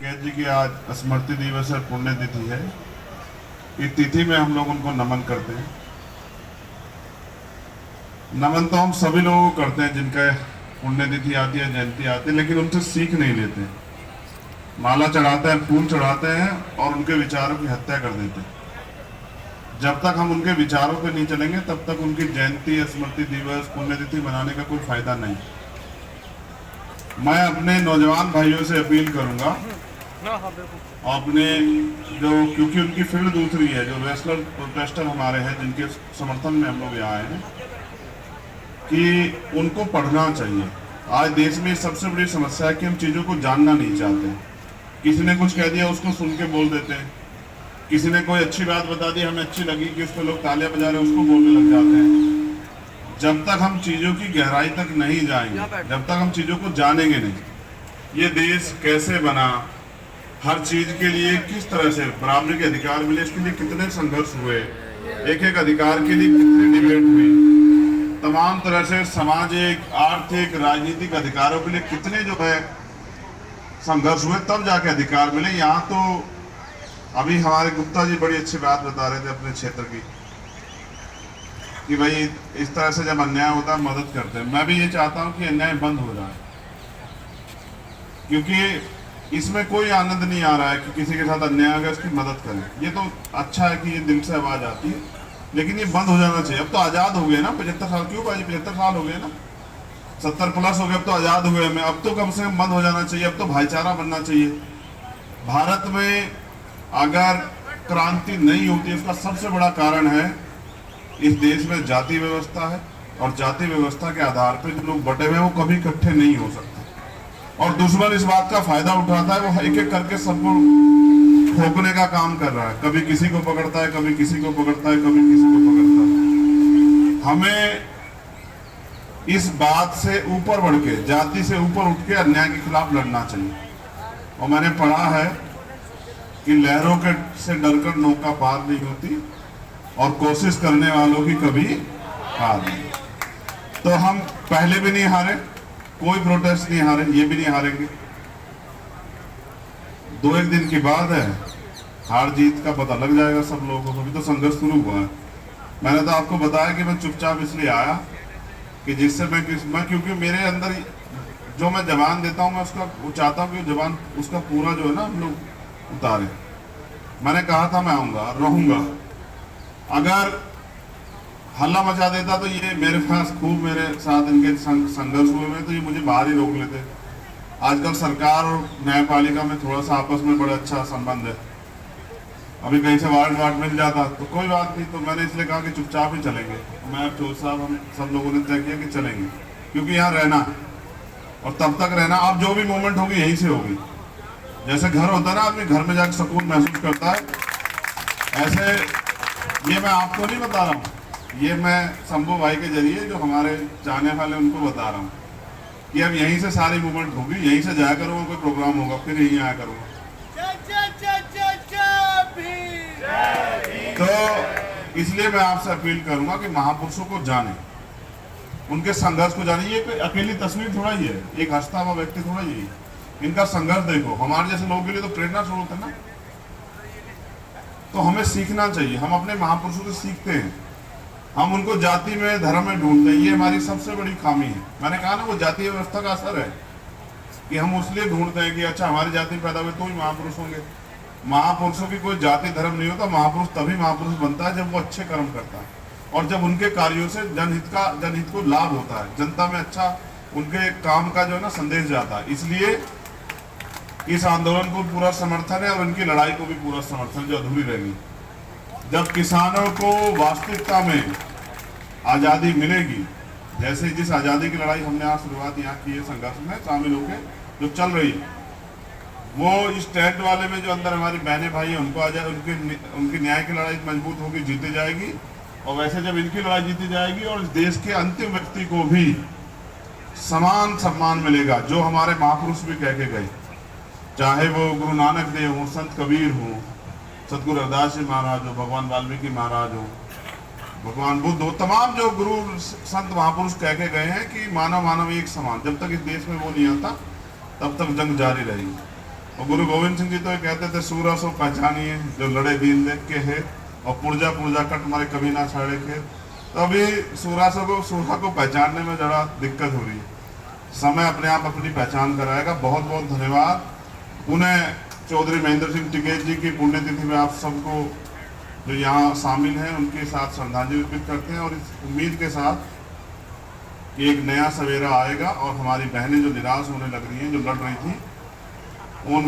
टिकैत जी की आज स्मृति दिवस है, पुण्य तिथि है। इस तिथि में हम लोग उनको नमन करते हैं। नमन तो हम सभी लोगों को करते हैं जिनका पुण्य तिथि आती है, जयंती आती है, लेकिन उनसे सीख नहीं लेते। माला चढ़ाते हैं, फूल चढ़ाते हैं और उनके विचारों की हत्या कर देते हैं। जब तक हम उनके विचारों पे नहीं चलेंगे तब तक उनकी जयंती, स्मृति दिवस, पुण्यतिथि मनाने का कोई फायदा नहीं। मैं अपने नौजवान भाइयों से अपील करूंगा, अपने जो, क्योंकि उनकी फील्ड दूसरी है, जो रेसलर प्रोटेस्टर हमारे हैं जिनके समर्थन में हम लोग यहाँ आए हैं, कि उनको पढ़ना चाहिए। आज देश में सबसे बड़ी समस्या है कि हम चीज़ों को जानना नहीं चाहते। किसी ने कुछ कह दिया उसको सुन के बोल देते हैं, किसी ने कोई अच्छी बात बता दी, हमें अच्छी लगी कि उस पर लोग तालियां बजा रहे हैं, उसको बोलने लग जाते हैं। जब तक हम चीज़ों की गहराई तक नहीं जाएंगे, जब तक हम चीज़ों को जानेंगे नहीं, ये देश कैसे बना, हर चीज़ के लिए किस तरह से बराबरी के अधिकार मिले, इसके लिए कितने संघर्ष हुए, एक एक अधिकार के लिए कितनी डिबेट हुई, तमाम तरह से सामाजिक, आर्थिक, राजनीतिक अधिकारों के लिए कितने जो है संघर्ष हुए, तब जाके अधिकार मिले। यहाँ तो अभी हमारे गुप्ता जी बड़ी अच्छी बात बता रहे थे अपने क्षेत्र की, कि भाई इस तरह से जब अन्याय होता है मदद करते हैं। मैं भी ये चाहता हूँ कि अन्याय बंद हो जाए, क्योंकि इसमें कोई आनंद नहीं आ रहा है कि किसी के साथ अन्याय होगा उसकी मदद करें। ये तो अच्छा है कि ये दिल से आवाज़ आती है, लेकिन ये बंद हो जाना चाहिए। अब तो आज़ाद हो गए ना, 75 साल, क्यों भाई 75 साल हो गए ना, 70 प्लस हो गए, अब तो आज़ाद हुए हमें, अब तो कम से कम बंद हो जाना चाहिए। अब तो भाईचारा बनना चाहिए। भारत में अगर क्रांति नहीं होती, उसका सबसे बड़ा कारण है इस देश में जाति व्यवस्था है, और जाति व्यवस्था के आधार पर जो लोग बटे हुए हैं वो कभी इकट्ठे नहीं हो सकते। और दुश्मन इस बात का फायदा उठाता है, वो एक एक करके सबको ठोकने का काम कर रहा है। कभी किसी को पकड़ता है, कभी किसी को पकड़ता है, कभी किसी को पकड़ता है। हमें इस बात से ऊपर बढ़ के, जाति से ऊपर उठ के अन्याय के खिलाफ लड़ना चाहिए। और मैंने पढ़ा है कि लहरों के से डरकर नौका पार नहीं होती, और कोशिश करने वालों की कभी हार नहीं। तो हम पहले भी नहीं हारे, कोई प्रोटेस्ट नहीं हारे, ये भी नहीं हारेंगे। 2-1 दिन की बात है, हार जीत का पता लग जाएगा सब लोगों को। अभी तो संघर्ष शुरू हुआ है। मैंने तो आपको बताया कि मैं चुपचाप इसलिए आया कि जिससे मैं क्योंकि मेरे अंदर जो मैं जवान देता हूँ, मैं उसका चाहता हूँ कि जवान उसका पूरा जो है ना हम लोग उतारे। मैंने कहा था मैं आऊँगा, रहूँगा। अगर हल्ला मचा देता तो ये मेरे पास खूब मेरे साथ इनके संघर्ष हुए हैं, तो ये मुझे बाहर ही रोक लेते। आजकल सरकार और न्यायपालिका में थोड़ा सा आपस में बड़ा अच्छा संबंध है। अभी कहीं से वार्ड मिल जाता तो कोई बात नहीं, तो मैंने इसलिए कहा कि चुपचाप ही चलेंगे। मैं चौधरी साहब, हम सब लोगों ने तय किया कि चलेंगे, क्योंकि यहाँ रहना और तब तक रहना। अब जो भी मूवमेंट होगी यहीं से होगी। जैसे घर होता है ना, आदमी घर में जाकर सुकून महसूस करता है, ऐसे ये मैं आपको नहीं बता रहा हूँ, ये मैं शंभू भाई के जरिए जो हमारे चाहने वाले उनको बता रहा हूँ कि अब यहीं से सारी मूवमेंट होगी, यहीं से जाया करूँगा, कोई प्रोग्राम होगा फिर यहीं आया करूँगा। तो इसलिए मैं आपसे अपील करूंगा कि महापुरुषों को जाने, उनके संघर्ष को जाने। ये अकेली तस्वीर थोड़ा ही है, एक हंसता हुआ व्यक्ति थोड़ा ही है। इनका संघर्ष देखो, हमारे जैसे लोगों के लिए तो प्रेरणा स्रोत है ना। तो हमें सीखना चाहिए, हम अपने महापुरुषों से सीखते हैं। हम उनको जाति में, धर्म में ढूंढते हैं, ये हमारी सबसे बड़ी खामी है। मैंने कहा ना, वो जातीय व्यवस्था का असर है कि हम उसलिए ढूंढते हैं कि अच्छा हमारी जाति पैदा हुई तो ही महापुरुष होंगे। महापुरुषों की कोई जाति धर्म नहीं होता। महापुरुष तभी महापुरुष बनता है जब वो अच्छे कर्म करता है, और जब उनके कार्यों से जनहित को लाभ होता है, जनता में अच्छा उनके काम का जो है ना संदेश जाता है। इसलिए इस आंदोलन को पूरा समर्थन है, और उनकी लड़ाई को भी पूरा समर्थन, जो अधूरी रहेगी। जब किसानों को वास्तविकता में आज़ादी मिलेगी, जैसे जिस आज़ादी की लड़ाई हमने आज शुरुआत यहाँ की है, संघर्ष में शामिल होकर जो चल रही है, वो इस टेंट वाले में जो अंदर हमारी बहनें भाई हैं उनको आ जाए, उनकी न्याय की लड़ाई मजबूत होगी, जीती जाएगी। और वैसे जब इनकी लड़ाई जीती जाएगी और इस देश के अंतिम व्यक्ति को भी समान सम्मान मिलेगा, जो हमारे महापुरुष भी कह के गए, चाहे वो गुरु नानक देव हो, संत कबीर हो, सतगुरु रविदास जी महाराज हो, भगवान वाल्मीकि महाराज हो, भगवान बुद्ध हो, तमाम जो गुरु संत महापुरुष कह के गए हैं कि मानव मानव एक समान। जब तक इस देश में वो नहीं आता तब तक जंग जारी रहेगी। और गुरु गोविंद सिंह जी तो ये कहते थे, सूरा सो पहचानिए जो लड़े दीन देख के है, और पुर्जा पुर्जा कट मारे कभी ना छाड़े के। तो अभी सूरा को पहचानने में जरा दिक्कत हो रही है। समय अपने आप अपनी पहचान कराएगा। बहुत बहुत धन्यवाद। उन्हें चौधरी महेंद्र सिंह टिकैत जी की पुण्यतिथि में आप सबको जो यहाँ शामिल हैं उनके साथ श्रद्धांजलि अर्पित करते हैं, और इस उम्मीद के साथ कि एक नया सवेरा आएगा और हमारी बहनें जो निराश होने लग रही हैं, जो लड़ रही थी, उन